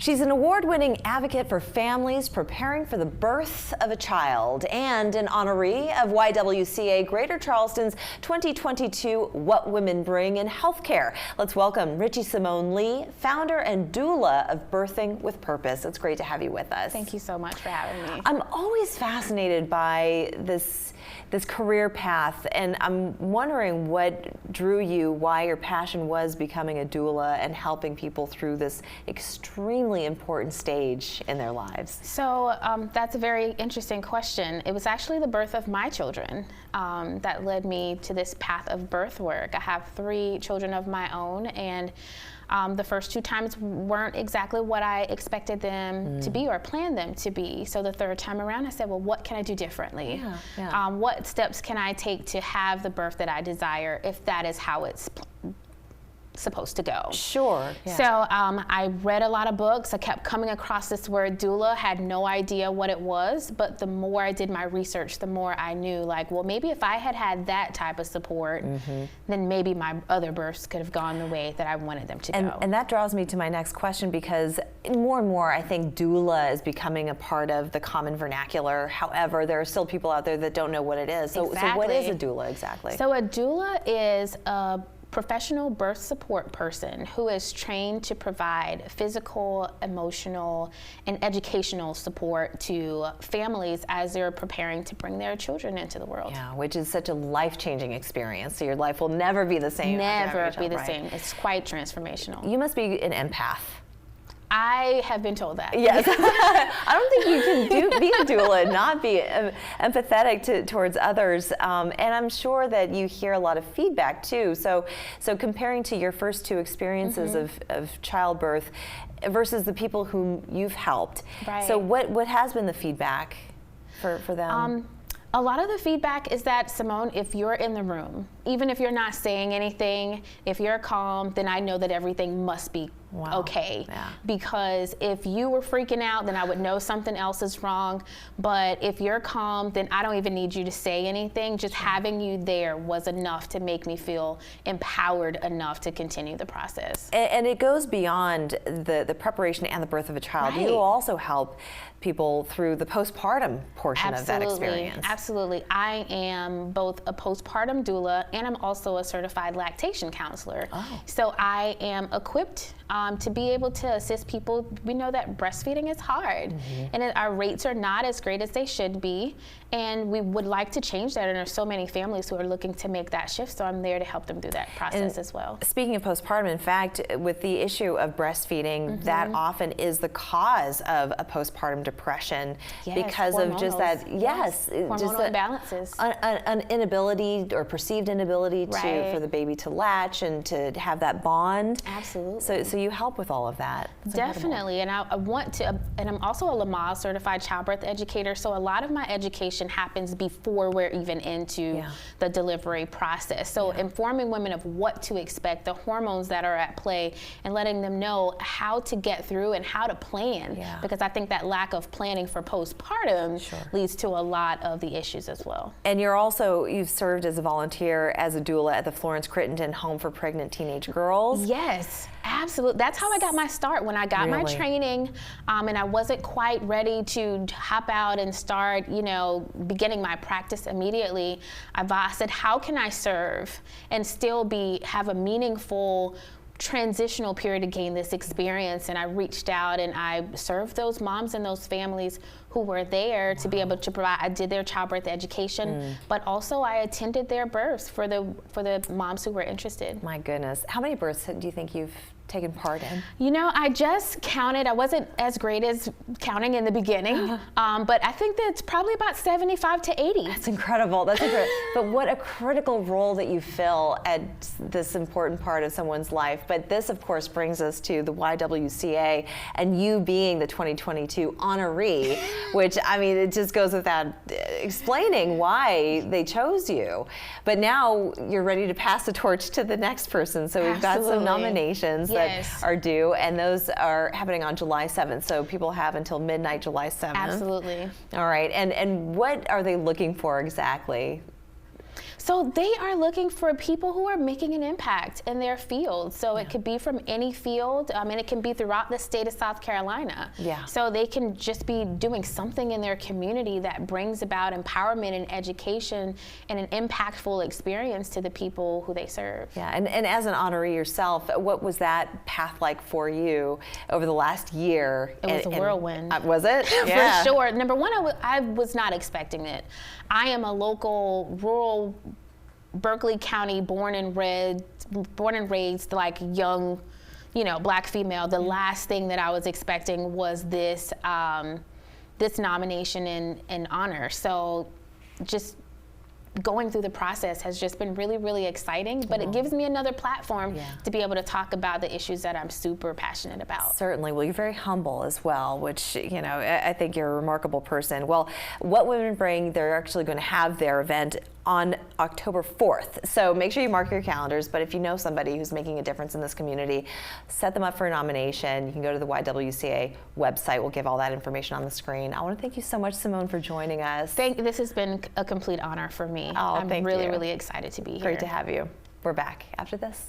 She's an award-winning advocate for families preparing for the birth of a child and an honoree of YWCA Greater Charleston's 2022 What Women Bring in Healthcare. Let's welcome Richie Simon Lee, founder and doula of Birthing with Purpose. It's great to have you with us. Thank you so much for having me. I'm always fascinated by this career path, and I'm wondering what drew you, why your passion was becoming a doula and helping people through this extremely important stage in their lives. So that's a very interesting question. It was actually the birth of my children that led me to this path of birth work. I have 3 children of my own, and the first 2 times weren't exactly what I expected them to be or planned them to be. So the 3rd time around, I said, well, what can I do differently? What steps can I take to have the birth that I desire if that is how it's supposed to go? Sure. Yeah. So I read a lot of books. I kept coming across this word doula, had no idea what it was, but the more I did my research, the more I knew, like, well, maybe if I had had that type of support, then maybe my other births could have gone the way that I wanted them to go. And that draws me to my next question, because more and more I think doula is becoming a part of the common vernacular. However, there are still people out there that don't know what it is. So what is a doula exactly? So a doula is a professional birth support person who is trained to provide physical, emotional, and educational support to families as they're preparing to bring their children into the world. Yeah, which is such a life-changing experience. So your life will never be the same. Never be the same. It's quite transformational. You must be an empath. I have been told that. Yes. I don't think you can be a doula and not be empathetic towards others. And I'm sure that you hear a lot of feedback too. So comparing to your first 2 experiences of childbirth versus the people whom you've helped. Right. So what has been the feedback for them? A lot of the feedback is that, Simone, if you're in the room, even if you're not saying anything, if you're calm, then I know that everything must be okay. Yeah. Because if you were freaking out, then I would know something else is wrong. But if you're calm, then I don't even need you to say anything. Just having you there was enough to make me feel empowered enough to continue the process. And it goes beyond the preparation and the birth of a child. Right. You also help people through the postpartum portion of that experience. Absolutely. I am both a postpartum doula and I'm also a certified lactation counselor. Oh. So I am equipped to be able to assist people. We know that breastfeeding is hard and our rates are not as great as they should be, and we would like to change that, and there's so many families who are looking to make that shift, so I'm there to help them through that process as well. Speaking of postpartum, in fact, with the issue of breastfeeding, that often is the cause of a postpartum depression because of just that, hormonal just imbalances. An inability or perceived inability for the baby to latch and to have that bond. Absolutely. So you help with all of that. That's definitely, incredible. and I want to, and I'm also a Lamaze certified childbirth educator, so a lot of my education happens before we're even into the delivery process. So informing women of what to expect, the hormones that are at play, and letting them know how to get through and how to plan, because I think that lack of planning for postpartum leads to a lot of the issues as well. And you've served as a volunteer as a doula at the Florence Crittenden Home for Pregnant Teenage Girls. Yes, absolutely. That's how I got my start. When I got my training, and I wasn't quite ready to hop out and start, beginning my practice immediately, I said, how can I serve and still have a meaningful transitional period to gain this experience? And I reached out and I served those moms and those families who were there to be able to provide. I did their childbirth education, but also I attended their births for the moms who were interested. My goodness. How many births do you think you've taken part in? I just counted. I wasn't as great as counting in the beginning, but I think that's probably about 75 to 80. That's incredible. That's incredible. But what a critical role that you fill at this important part of someone's life. But this, of course, brings us to the YWCA and you being the 2022 honoree, which, I mean, it just goes without explaining why they chose you. But now you're ready to pass the torch to the next person. So we've got some nominations that are due, and those are happening on July 7th. So people have until midnight July 7th. Absolutely. All right. And what are they looking for exactly? So they are looking for people who are making an impact in their field. So it could be from any field, and it can be throughout the state of South Carolina. Yeah. So they can just be doing something in their community that brings about empowerment and education and an impactful experience to the people who they serve. Yeah, and as an honoree yourself, what was that path like for you over the last year? It was a whirlwind. Was it? Yeah. For sure. Number one, I was not expecting it. I am a local, rural, Berkeley County, born and raised like young, Black female. The last thing that I was expecting was this this nomination and honor. So just going through the process has just been really, really exciting, but it gives me another platform to be able to talk about the issues that I'm super passionate about. Certainly. Well, you're very humble as well, which, I think you're a remarkable person. Well, What Women Bring, they're actually going to have their event on October 4th. So make sure you mark your calendars, but if you know somebody who's making a difference in this community, set them up for a nomination. You can go to the YWCA website. We'll give all that information on the screen. I want to thank you so much, Simone, for joining us. This has been a complete honor for me. Oh, I'm really, really excited to be here. Great to have you. We're back after this.